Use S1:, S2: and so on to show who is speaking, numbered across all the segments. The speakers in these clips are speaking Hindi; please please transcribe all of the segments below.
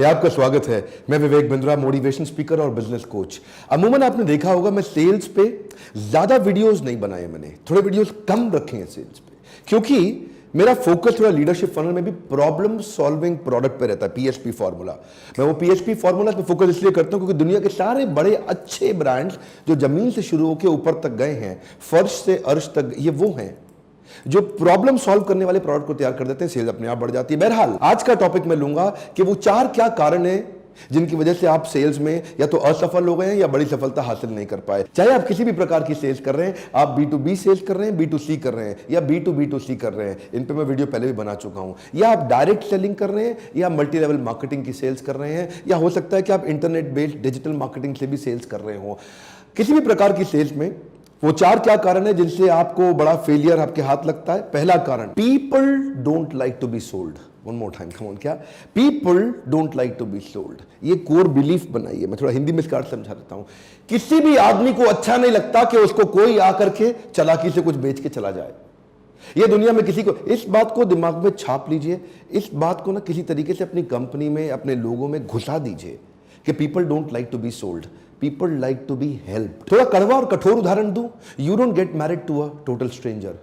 S1: आपका स्वागत है। मैं विवेक बिंद्रा, मोटिवेशन स्पीकर और बिजनेस कोच। अमूमन आपने देखा होगा मैं सेल्स पे ज्यादा वीडियोस नहीं बनाए, मैंने थोड़े वीडियोस कम रखे हैं सेल्स पे, क्योंकि मेरा फोकस थोड़ा लीडरशिप फनल में भी प्रॉब्लम सॉल्विंग प्रोडक्ट पे रहता है, पीएसपी फॉर्मूला। मैं वो पीएसपी फॉर्मूला पे फोकस इसलिए करता हूं क्योंकि दुनिया के सारे बड़े अच्छे ब्रांड्स जो जमीन से शुरू होकर ऊपर तक गए हैं, फर्श से अर्श तक, ये वो हैं जो प्रॉब्लम सॉल्व करने वाले प्रोडक्ट को तैयार कर देते हैं, सेल्स अपने आप बढ़ जाती है। बहरहाल आज का टॉपिक मैं लूंगा कि वो चार क्या कारण है जिनकी वजह से आप सेल्स में या तो असफल हो गए हैं या बड़ी सफलता हासिल नहीं कर पाए। चाहे आप किसी भी प्रकार की सेल्स कर रहे हैं, आप B2B सेल्स कर रहे हैं, B2C कर रहे हैं या B2B2C कर रहे हैं, इन पे मैं वीडियो पहले भी बना चुका हूं, या आप डायरेक्ट सेलिंग कर रहे हैं या मल्टी लेवल मार्केटिंग की सेल्स कर रहे हैं, या हो सकता है कि आप इंटरनेट बेस्ड डिजिटल मार्केटिंग से भी सेल्स कर रहे हो। किसी भी प्रकार की सेल्स में वो चार क्या कारण है जिनसे आपको बड़ा फेलियर आपके हाथ लगता है। पहला कारण, people don't like to be sold. One more time, come on, क्या? People don't like to be sold. ये कोर बिलीफ बनाइए। मैं थोड़ा हिंदी में इसका अर्थ समझा देता हूं। किसी भी आदमी को अच्छा नहीं लगता कि उसको कोई आकर के चालाकी से कुछ बेच के चला जाए। ये दुनिया में किसी को, इस बात को दिमाग में छाप लीजिए, इस बात को ना किसी तरीके से अपनी कंपनी में, अपने लोगों में घुसा दीजिए कि people don't like to be sold, people like to be help. थोड़ा कड़वा और कठोर उदाहरण दूं, you don't get married to a total stranger,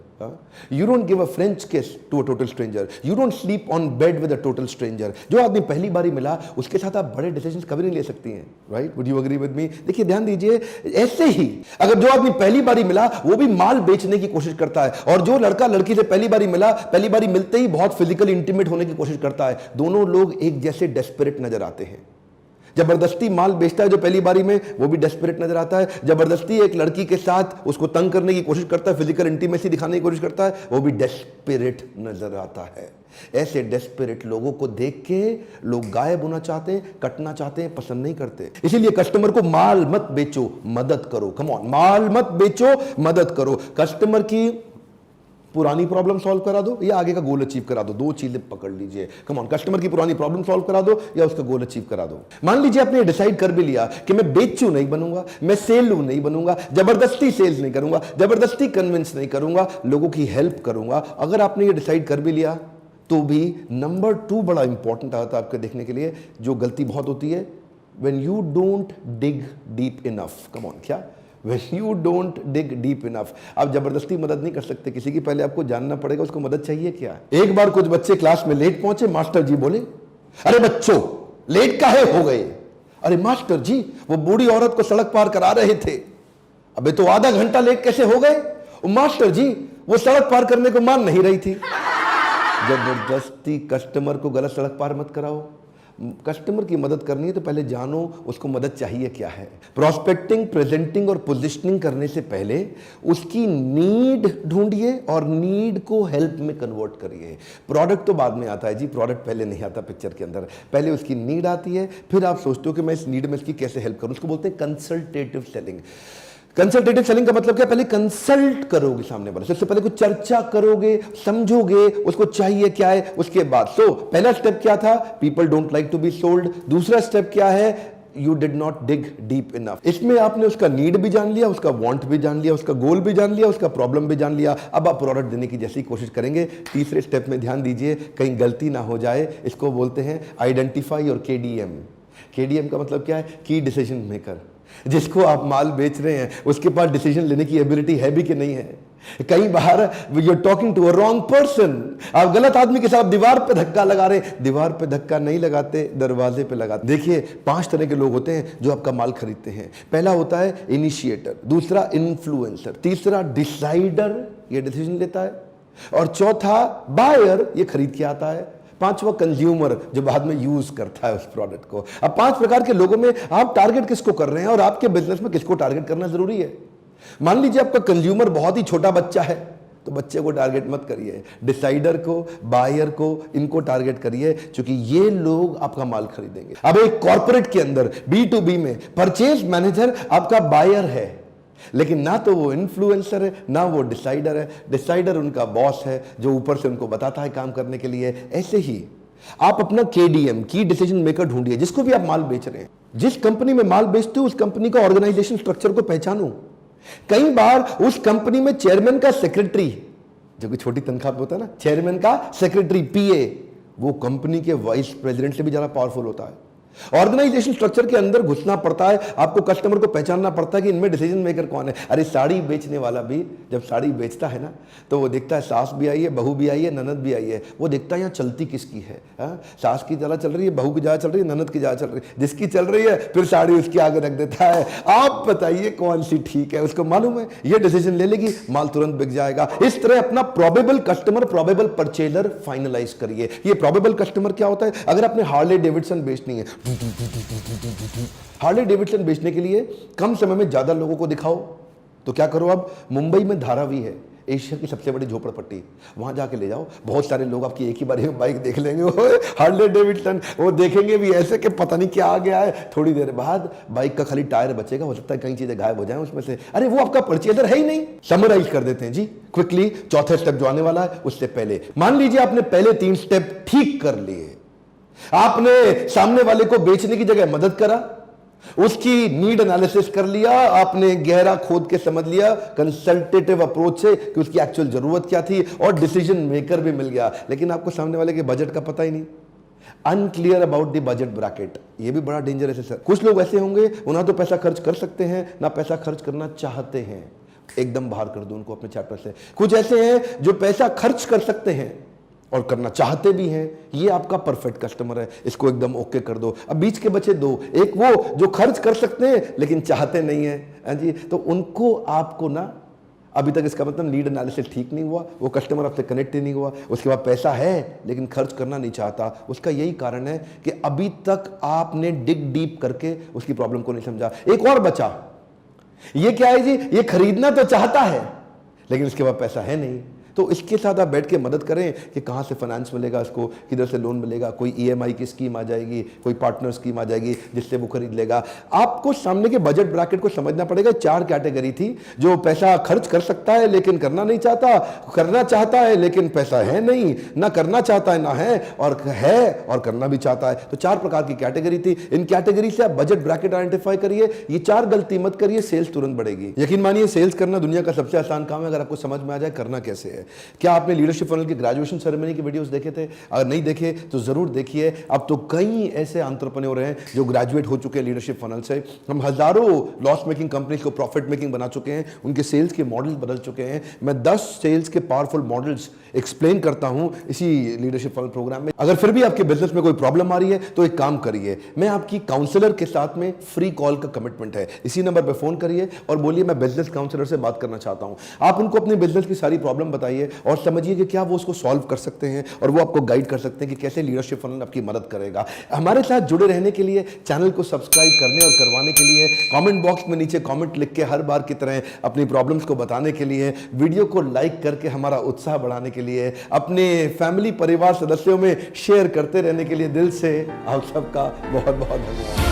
S1: you don't give a French kiss to a total stranger, you don't sleep on bed with a total stranger. जो आदमी पहली बारी मिला उसके साथ आप बड़े डिसीजंस कभी नहीं ले सकती हैं, right? Would you agree with me? देखिए, ध्यान दीजिए, ऐसे ही अगर जो आदमी पहली बारी मिला वो भी माल बेचने की कोशिश करता है, और जो लड़का लड़की से पहली बारी मिला, पहली बारी मिलते ही बहुत फिजिकली इंटीमेट होने की कोशिश करता है, दोनों लोग एक जैसे डेस्परेट नजर आते हैं। जबरदस्ती माल बेचता है जो पहली बारी में, वो भी डेस्परेट नजर आता है। जबरदस्ती एक लड़की के साथ उसको तंग करने की कोशिश करता है, फिजिकल इंटीमेसी दिखाने की कोशिश करता है, वो भी डेस्परेट नजर आता है। ऐसे डेस्परेट लोगों को देख के लोग गायब होना चाहते हैं, कटना चाहते हैं, पसंद नहीं करते। इसीलिए कस्टमर को माल मत बेचो, मदद करो। कम ऑन, माल मत बेचो, मदद करो। कस्टमर की पुरानी प्रॉब्लम सॉल्व करा दो या आगे का गोल अचीव करा दो, दो चीजें पकड़ लीजिए। कम ऑन, कस्टमर की पुरानी प्रॉब्लम सॉल्व करा दो या उसका गोल अचीव करा दो। मान लीजिए आपने डिसाइड कर भी लिया कि मैं बेचू नहीं बनूंगा, मैं सेलू नहीं बनूंगा, जबरदस्ती सेल्स नहीं करूंगा, जबरदस्ती कन्विंस नहीं करूंगा, लोगों की हेल्प करूंगा। अगर आपने ये डिसाइड कर भी लिया तो भी नंबर 2 बड़ा इंपॉर्टेंट आता है आपके देखने के लिए, जो गलती बहुत होती है, when you don't dig deep enough. Come on, क्या? When you don't dig deep enough। आप जबरदस्ती मदद नहीं कर सकते किसी की, पहले आपको जानना पड़ेगा उसको मदद चाहिए क्या। एक बार कुछ बच्चे क्लास में लेट पहुंचे, मास्टर जी बोले, अरे बच्चों लेट काहे हो गए? अरे मास्टर जी, वो बूढ़ी औरत को सड़क पार करा रहे थे। अबे तो आधा घंटा लेट कैसे हो गए? मास्टर जी, वो सड़क पार करने को मान नहीं रही थी। जबरदस्ती कस्टमर को गलत सड़क पार मत कराओ। कस्टमर की मदद करनी है तो पहले जानो उसको मदद चाहिए क्या है। प्रोस्पेक्टिंग, प्रेजेंटिंग और पोजीशनिंग करने से पहले उसकी नीड ढूंढिए और नीड को हेल्प में कन्वर्ट करिए। प्रोडक्ट तो बाद में आता है जी, प्रोडक्ट पहले नहीं आता पिक्चर के अंदर। पहले उसकी नीड आती है, फिर आप सोचते हो कि मैं इस नीड में इसकी कैसे हेल्प करूं। उसको बोलते हैं कंसल्टेटिव सेलिंग। कंसल्टेटिव सेलिंग का मतलब क्या? पहले कंसल्ट करोगे सामने वाले, सबसे पहले कुछ चर्चा करोगे, समझोगे उसको चाहिए क्या है, उसके बाद। तो पहला स्टेप क्या था? People don't like to be sold. दूसरा स्टेप क्या है? You did not dig deep enough. इसमें आपने उसका नीड भी जान लिया, उसका वांट भी जान लिया, उसका गोल भी जान लिया, उसका प्रॉब्लम भी जान लिया। अब आप प्रोडक्ट देने की जैसी कोशिश करेंगे। तीसरे स्टेप में ध्यान दीजिए, कहीं गलती ना हो जाए। इसको बोलते हैं आइडेंटिफाई और KDM। KDM का मतलब क्या है? की डिसीजन मेकर। जिसको आप माल बेच रहे हैं उसके पास डिसीजन लेने की एबिलिटी है भी कि नहीं है। कई बार you are talking to a wrong person. आप गलत आदमी के साथ दीवार पे धक्का लगा रहे हैं। दीवार पे धक्का नहीं लगाते, दरवाजे पे लगाते। देखिए, 5 तरह के लोग होते हैं जो आपका माल खरीदते हैं। पहला होता है इनिशिएटर, दूसरा इन्फ्लुएंसर, तीसरा डिसाइडर, ये डिसीजन लेता है, और चौथा बायर, ये खरीद के आता है, पांचवा कंज्यूमर, जो बाद में यूज करता है उस प्रोडक्ट को। अब 5 प्रकार के लोगों में आप टारगेट किसको कर रहे हैं और आपके बिजनेस में किसको टारगेट करना जरूरी है। मान लीजिए आपका कंज्यूमर बहुत ही छोटा बच्चा है तो बच्चे को टारगेट मत करिए, डिसाइडर को, बायर को, इनको टारगेट करिए, क्योंकि ये लोग आपका माल खरीदेंगे। अब एक कॉर्पोरेट के अंदर B2B में परचेज मैनेजर आपका बायर है, लेकिन ना तो वो इन्फ्लुएंसर है ना वो डिसाइडर है। डिसाइडर उनका बॉस है जो ऊपर से उनको बताता है काम करने के लिए। ऐसे ही आप अपना KDM, की डिसीजन मेकर ढूंढिए। जिसको भी आप माल बेच रहे हैं, जिस कंपनी में माल बेचते हो उस कंपनी का ऑर्गेनाइजेशन स्ट्रक्चर को पहचानो। कई बार उस कंपनी में चेयरमैन का सेक्रेटरी, जो कि छोटी तनख्वाह पे होता है ना, चेयरमैन का सेक्रेटरी PA, वो कंपनी के वाइस प्रेसिडेंट से भी ज्यादा पावरफुल होता है। ऑर्गेनाइजेशन स्ट्रक्चर के अंदर घुसना पड़ता है, आपको कस्टमर को पहचानना पड़ता है कि इनमें डिसीजन मेकर कौन है। अरे साड़ी बेचने वाला भी जब साड़ी बेचता है ना, तो वो देखता है सास भी आई है, बहू भी आई है, ननद भी आई है, वो देखता है यहाँ चलती किसकी है। सास की ज़्यादा चल रही है, बहू की ज़्यादा चल रही है, ननद की ज़्यादा चल रही है, जिसकी चल रही है फिर साड़ी उसके आगे रख देता है। आप बताइए कौन सी ठीक है, उसको मालूम है ये डिसीजन ले लेगी, माल तुरंत बिक जाएगा। इस तरह अपना probable customer, probable purchaser finalise करिए। ये प्रोबेबल कस्टमर क्या होता है? अगर आपने हार्ले डेविडसन बेचनी है, हार्ले डेविडसन बेचने के लिए कम समय में ज्यादा लोगों को दिखाओ, तो क्या करो, अब मुंबई में धारावी है, एशिया की सबसे बड़ी झोपड़पट्टी, वहां जाके ले जाओ। बहुत सारे लोग आपकी एक ही बार बाइक देख लेंगे, वो हार्ले डेविडसन, वो देखेंगे भी ऐसे कि पता नहीं क्या आ गया है। थोड़ी देर बाद बाइक का खाली टायर बचेगा, हो सकता है कई चीजें गायब हो जाएं उसमें से। अरे वो आपका परचेजर है ही नहीं। समराइज कर देते हैं जी क्विकली, चौथे स्टेप जो आने वाला है उससे पहले। मान लीजिए आपने पहले 3 स्टेप ठीक कर लिए, आपने सामने वाले को बेचने की जगह मदद करा, उसकी नीड एनालिसिस कर लिया, आपने गहरा खोद के समझ लिया कंसल्टेटिव अप्रोच से कि उसकी एक्चुअल जरूरत क्या थी, और डिसीजन मेकर भी मिल गया। लेकिन आपको सामने वाले के बजट का पता ही नहीं, unclear about the budget bracket. ये भी बड़ा डेंजरस है सर। कुछ लोग ऐसे होंगे, वो ना तो पैसा खर्च कर सकते हैं, ना पैसा खर्च करना चाहते हैं। एकदम बाहर कर दो उनको अपने चैप्टर से। कुछ ऐसे हैं जो पैसा खर्च कर सकते हैं और करना चाहते भी हैं, ये आपका परफेक्ट कस्टमर है, इसको एकदम ओके कर दो। अब बीच के बचे 2, एक वो जो खर्च कर सकते हैं लेकिन चाहते नहीं है जी, तो उनको आपको ना, अभी तक इसका मतलब लीड एनालिसिस ठीक नहीं हुआ, वो कस्टमर आपसे कनेक्ट ही नहीं हुआ, उसके बाद पैसा है लेकिन खर्च करना नहीं चाहता। उसका यही कारण है कि अभी तक आपने डिग डीप करके उसकी प्रॉब्लम को नहीं समझा। एक और बचा, ये क्या है जी, ये खरीदना तो चाहता है लेकिन इसके बाद पैसा है नहीं। तो इसके साथ आप बैठ के मदद करें कि कहाँ से फाइनेंस मिलेगा इसको, किधर से लोन मिलेगा, कोई ईएमआई की स्कीम आ जाएगी, कोई पार्टनर स्कीम आ जाएगी जिससे वो खरीद लेगा। आपको सामने के बजट ब्रैकेट को समझना पड़ेगा। 4 कैटेगरी थी, जो पैसा खर्च कर सकता है लेकिन करना नहीं चाहता, करना चाहता है लेकिन पैसा है नहीं, ना करना चाहता है ना है और करना भी चाहता है। तो 4 प्रकार की कैटेगरी थी। इन कैटेगरी से आप बजट ब्रैकेट आइडेंटिफाई करिए, ये 4 गलती मत करिए, सेल्स तुरंत बढ़ेगी। यकीन मानिए सेल्स करना दुनिया का सबसे आसान काम है, अगर आपको समझ में आ जाए करना कैसे है। क्या आपने लीडरशिप फनल की ग्रेजुएशन सेरेमनी की वीडियोस देखे थे? अगर नहीं देखे तो जरूर देखिए। अब तो कई ऐसे एंटरप्रेन्योर हैं जो ग्रेजुएट हो चुके हैं लीडरशिप फनल से। हम हजारों लॉस मेकिंग कंपनीज को प्रॉफिट मेकिंग बना चुके हैं, उनके सेल्स के मॉडल बदल चुके हैं। मैं 10 सेल्स के पावरफुल मॉडल्स एक्सप्लेन करता हूं इसी लीडरशिप फनल प्रोग्राम में। अगर फिर भी आपके बिजनेस में कोई प्रॉब्लम आ रही है तो एक काम करिए, मैं आपकी काउंसलर के साथ में फ्री कॉल का कमिटमेंट है, इसी नंबर पर फोन करिए और बोलिए मैं बिजनेस काउंसलर से बात करना चाहता हूं। आप उनको अपने बिजनेस की सारी प्रॉब्लम बताइए और समझिए कि क्या वो उसको सॉल्व कर सकते हैं, और वो आपको गाइड कर सकते हैं कि कैसे लीडरशिप फनल आपकी मदद करेगा। हमारे साथ जुड़े रहने के लिए, चैनल को सब्सक्राइब करने और करवाने के लिए, कमेंट बॉक्स में नीचे कमेंट लिख के हर बार की तरह अपनी प्रॉब्लम्स को बताने के लिए, वीडियो को लाइक करके हमारा उत्साह बढ़ाने के लिए, अपने फैमिली परिवार सदस्यों में शेयर करते रहने के लिए दिल से आप सबका बहुत बहुत धन्यवाद।